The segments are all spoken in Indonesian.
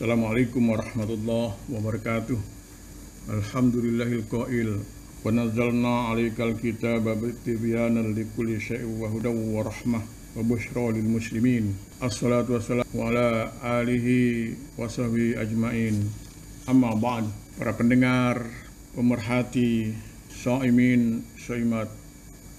Assalamualaikum warahmatullahi wabarakatuh. Alhamdulillahil qail wa nazzalna 'alaikal kitaba bitibyanan likulli syai'in wa hudaw wa rahmah wa busyra lil muslimin. Assalatu wassalamu ala alihi wa sahbihi ajmain. Amma ba'd. Para pendengar, pemerhati, shaimin, shaimat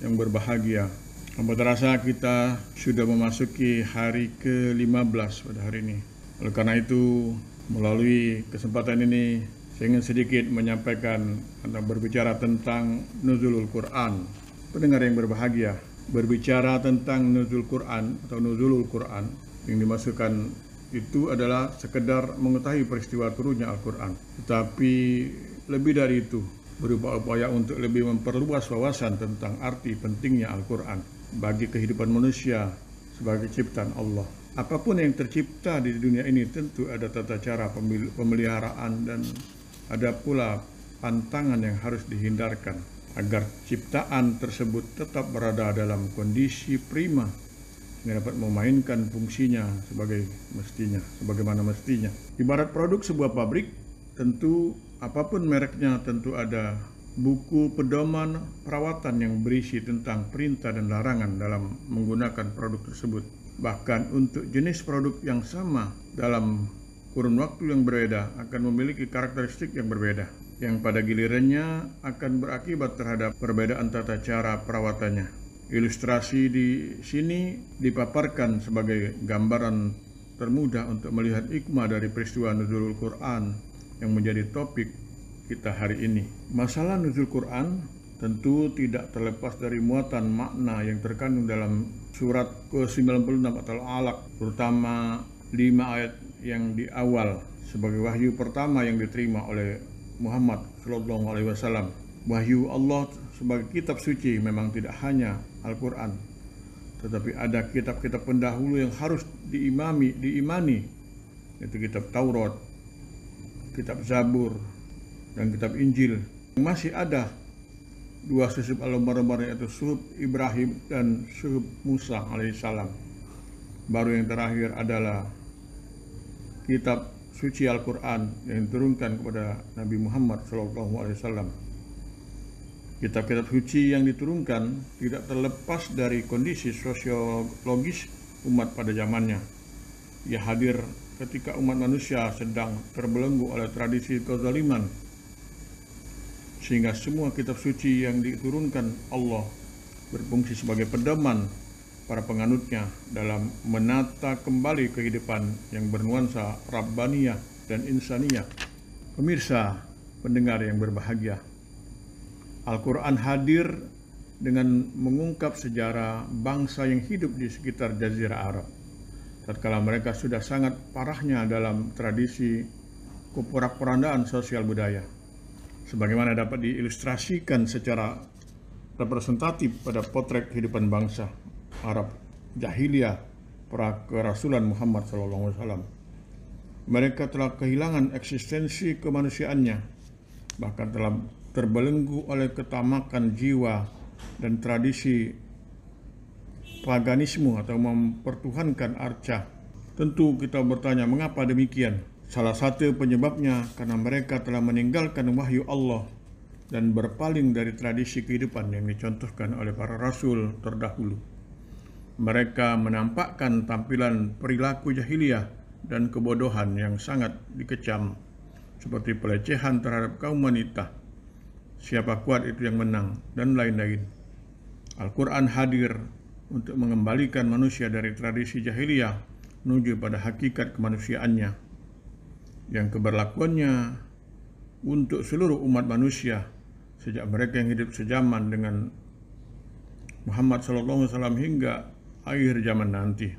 yang berbahagia. Tanpa terasa kita sudah memasuki hari ke-15 pada hari ini. Oleh karena itu, melalui kesempatan ini, saya ingin sedikit menyampaikan atau berbicara tentang nuzulul Quran. Pendengar yang berbahagia, berbicara tentang nuzul Quran atau nuzulul Quran, yang dimasukkan itu adalah sekedar mengetahui peristiwa turunnya Al-Quran. Tetapi lebih dari itu, berupa upaya untuk lebih memperluas wawasan tentang arti pentingnya Al-Quran bagi kehidupan manusia sebagai ciptaan Allah. Apapun yang tercipta di dunia ini tentu ada tata cara pemeliharaan dan ada pula pantangan yang harus dihindarkan agar ciptaan tersebut tetap berada dalam kondisi prima yang dapat memainkan fungsinya sebagaimana mestinya. Ibarat produk sebuah pabrik, tentu apapun mereknya tentu ada buku pedoman perawatan yang berisi tentang perintah dan larangan dalam menggunakan produk tersebut. Bahkan untuk jenis produk yang sama dalam kurun waktu yang berbeda akan memiliki karakteristik yang berbeda, yang pada gilirannya akan berakibat terhadap perbedaan tata cara perawatannya. Ilustrasi di sini dipaparkan sebagai gambaran termudah untuk melihat hikmah dari peristiwa nuzulul Quran yang menjadi topik kita hari ini. Masalah nuzul Quran tentu tidak terlepas dari muatan makna yang terkandung dalam surat ke-96 atau Al-Alaq, terutama 5 ayat yang di awal sebagai wahyu pertama yang diterima oleh Muhammad SAW. Wahyu Allah sebagai kitab suci memang tidak hanya Al-Quran, tetapi ada kitab-kitab pendahulu yang harus diimani, yaitu kitab Taurat, kitab Zabur, dan kitab Injil. Masih ada dua suhuf al-Barbar, yaitu suhuf Ibrahim dan suhuf Musa alaihissalam. Baru yang terakhir adalah kitab suci Al-Quran yang diturunkan kepada Nabi Muhammad SAW. Kitab-kitab suci yang diturunkan tidak terlepas dari kondisi sosiologis umat pada zamannya. Ia hadir ketika umat manusia sedang terbelenggu oleh tradisi kezaliman, sehingga semua kitab suci yang diturunkan Allah berfungsi sebagai pedoman para penganutnya dalam menata kembali kehidupan yang bernuansa Rabbaniyah dan Insaniyah. Pemirsa, pendengar yang berbahagia, Al-Quran hadir dengan mengungkap sejarah bangsa yang hidup di sekitar Jazirah Arab tatkala mereka sudah sangat parahnya dalam tradisi keporak-porandaan sosial budaya, sebagaimana dapat diilustrasikan secara representatif pada potret kehidupan bangsa Arab jahiliyah pra kerasulan Muhammad SAW. Mereka telah kehilangan eksistensi kemanusiaannya, bahkan telah terbelenggu oleh ketamakan jiwa dan tradisi paganisme atau mempertuhankan arca. Tentu kita bertanya, mengapa demikian? Salah satu penyebabnya karena mereka telah meninggalkan wahyu Allah dan berpaling dari tradisi kehidupan yang dicontohkan oleh para rasul terdahulu. Mereka menampakkan tampilan perilaku jahiliyah dan kebodohan yang sangat dikecam, seperti pelecehan terhadap kaum wanita, siapa kuat itu yang menang, dan lain-lain. Al-Quran hadir untuk mengembalikan manusia dari tradisi jahiliyah menuju pada hakikat kemanusiaannya, yang keberlakuannya untuk seluruh umat manusia sejak mereka yang hidup sejaman dengan Muhammad SAW hingga akhir zaman nanti.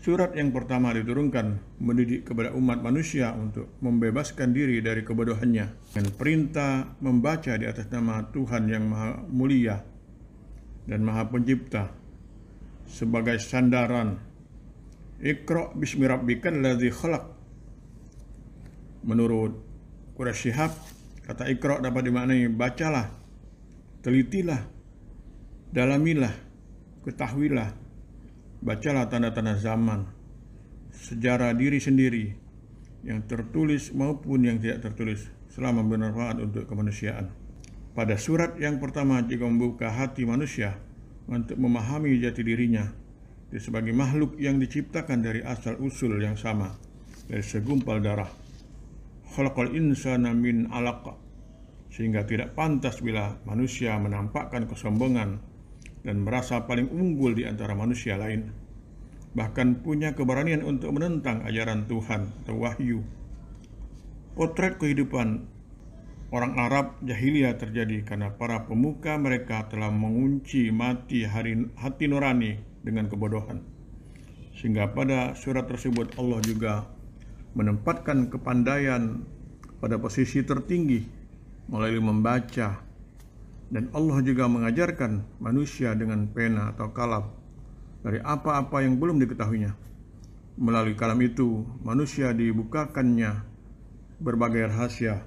Surat yang pertama diturunkan mendidik kepada umat manusia untuk membebaskan diri dari kebodohannya dengan perintah membaca di atas nama Tuhan yang Maha Mulia dan Maha Pencipta sebagai sandaran. Iqra bismi rabbikal ladzi khalaq. Menurut Quraisy Shihab, kata Iqra dapat dimaknai bacalah, telitilah, dalamilah, ketahuilah, bacalah tanda-tanda zaman, sejarah diri sendiri, yang tertulis maupun yang tidak tertulis, selama bermanfaat untuk kemanusiaan. Pada surat yang pertama juga membuka hati manusia untuk memahami jati dirinya sebagai makhluk yang diciptakan dari asal-usul yang sama, dari segumpal darah. Khalaqal insana min 'alaq, sehingga tidak pantas bila manusia menampakkan kesombongan dan merasa paling unggul di antara manusia lain, bahkan punya keberanian untuk menentang ajaran Tuhan atau wahyu. Potret kehidupan orang Arab jahiliyah terjadi karena para pemuka mereka telah mengunci hati nurani dengan kebodohan, sehingga pada surat tersebut Allah juga menempatkan kepandaian pada posisi tertinggi melalui membaca, dan Allah juga mengajarkan manusia dengan pena atau kalam dari apa-apa yang belum diketahuinya. Melalui kalam itu manusia dibukakannya berbagai rahasia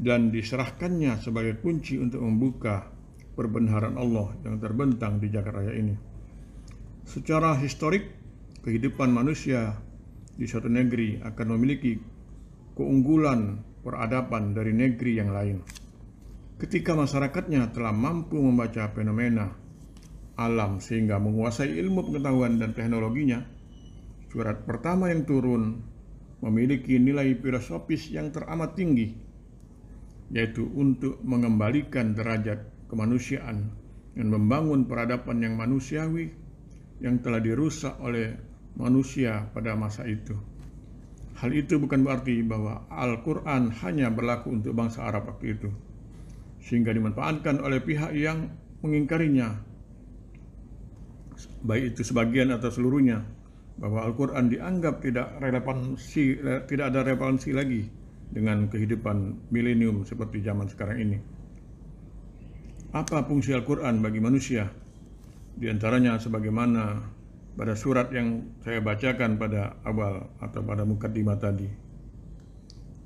dan diserahkannya sebagai kunci untuk membuka perbenaran Allah yang terbentang di jagat raya ini. Secara historik, kehidupan manusia di suatu negeri akan memiliki keunggulan peradaban dari negeri yang lain ketika masyarakatnya telah mampu membaca fenomena alam sehingga menguasai ilmu pengetahuan dan teknologinya. Surat pertama yang turun memiliki nilai filosofis yang teramat tinggi, yaitu untuk mengembalikan derajat kemanusiaan dan membangun peradaban yang manusiawi yang telah dirusak oleh manusia pada masa itu. Hal itu bukan berarti bahwa Al-Quran hanya berlaku untuk bangsa Arab waktu itu, sehingga dimanfaatkan oleh pihak yang mengingkarinya, baik itu sebagian atau seluruhnya, bahwa Al-Quran dianggap tidak ada relevansi lagi dengan kehidupan milenium seperti zaman sekarang ini. Apa fungsi Al-Quran bagi manusia? Di antaranya sebagaimana pada surat yang saya bacakan pada awal atau pada mukaddimah tadi.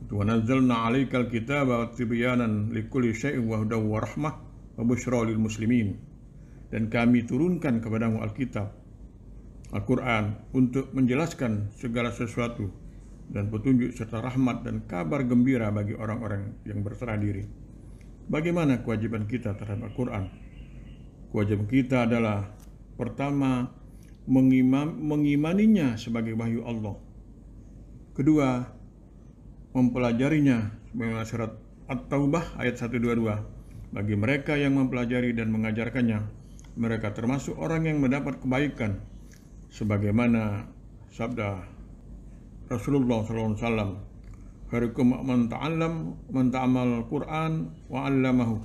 Wa nazzalna 'alaikal kitaba tibyanan likulli syai'in wa hudaw wa rahmah wa busyra lil muslimin. Dan kami turunkan kepadamu Alkitab, Al-Quran, untuk menjelaskan segala sesuatu dan petunjuk serta rahmat dan kabar gembira bagi orang-orang yang berserah diri. Bagaimana kewajiban kita terhadap Al-Quran? Kewajiban kita adalah pertama, mengimaninya sebagai wahyu Allah. Kedua, mempelajarinya sebagaimana surat At-Taubah ayat 122. Bagi mereka yang mempelajari dan mengajarkannya, mereka termasuk orang yang mendapat kebaikan, sebagaimana sabda Rasulullah SAW, "Khairukum man ta'allam man ta'amal Qur'an wa 'allamahu."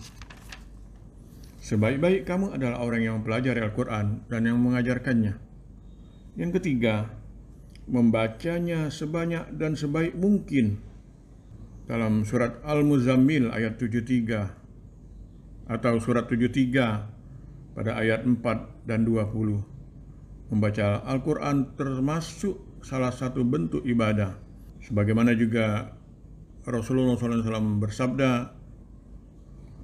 Sebaik-baik kamu adalah orang yang mempelajari Al-Quran dan yang mengajarkannya. Yang ketiga, membacanya sebanyak dan sebaik mungkin. Dalam surat Al-Muzammil ayat 73 atau surat 73 pada ayat 4 dan 20. Membaca Al-Quran termasuk salah satu bentuk ibadah. Sebagaimana juga Rasulullah SAW bersabda,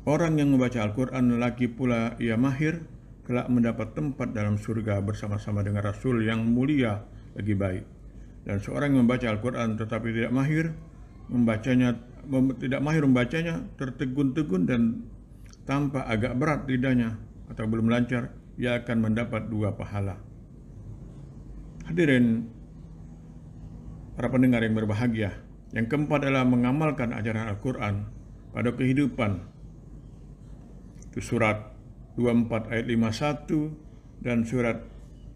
orang yang membaca Al-Quran lagi pula ia mahir, kelak mendapat tempat dalam surga bersama-sama dengan Rasul yang mulia lagi baik. Dan seorang yang membaca Al-Quran tetapi tidak mahir membacanya, tertegun-tegun dan tampak agak berat lidahnya atau belum lancar, ia akan mendapat 2 pahala. Hadirin para pendengar yang berbahagia, yang keempat adalah mengamalkan ajaran Al-Quran pada kehidupan. Itu surat 24 ayat 51 dan surat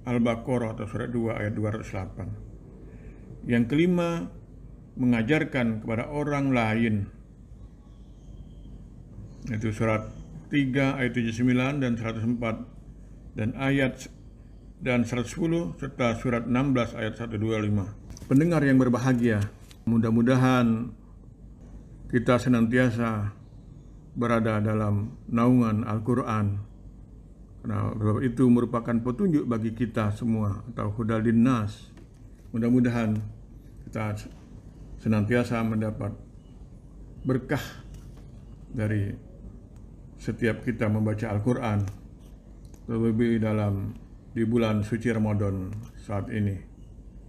Al-Baqarah atau surat 2 ayat 208. Yang kelima, mengajarkan kepada orang lain. Itu surat 3 ayat 79 dan 104 dan 110 serta surat 16 ayat 125. Pendengar yang berbahagia, mudah-mudahan kita senantiasa berada dalam naungan Al-Quran, karena itu merupakan petunjuk bagi kita semua atau hudal linnas. Mudah-mudahan kita senantiasa mendapat berkah dari setiap kita membaca Al-Quran, terlebih di bulan suci Ramadan saat ini.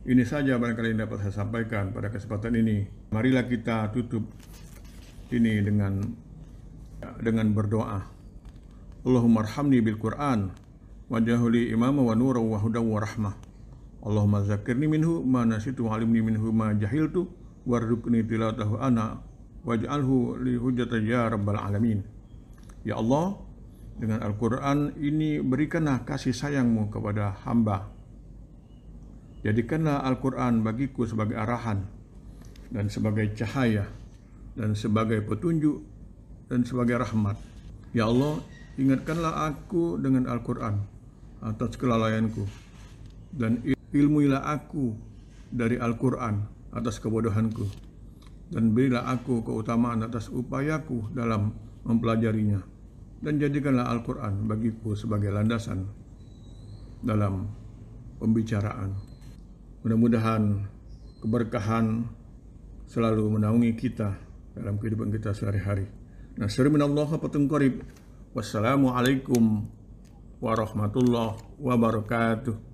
Ini saja barangkali yang dapat saya sampaikan pada kesempatan ini. Marilah kita tutup ini dengan berdoa. Allahumma arhamni bil Qur'an waj'alhu imama wa nuran wa hudan wa rahmah. Allahumma zakirni minhu ma nasitu wa alimni minhu ma jahiltu warzuqni tilawatahu ana waj'alhu li hujjatan ya rabbal alamin. Ya Allah, dengan Al-Quran ini berikanlah kasih sayang-Mu kepada hamba. Jadikanlah Al-Quran bagiku sebagai arahan dan sebagai cahaya dan sebagai petunjuk dan sebagai rahmat. Ya Allah, ingatkanlah aku dengan Al-Quran atas kelalaianku dan ilmuilah aku dari Al-Quran atas kebodohanku dan berilah aku keutamaan atas upayaku dalam mempelajarinya. Dan jadikanlah Al-Quran bagiku sebagai landasan dalam pembicaraan. Mudah-mudahan keberkahan selalu menaungi kita dalam kehidupan kita sehari-hari. Nasrun minallah fatun qarib. Wassalamualaikum warahmatullahi wabarakatuh.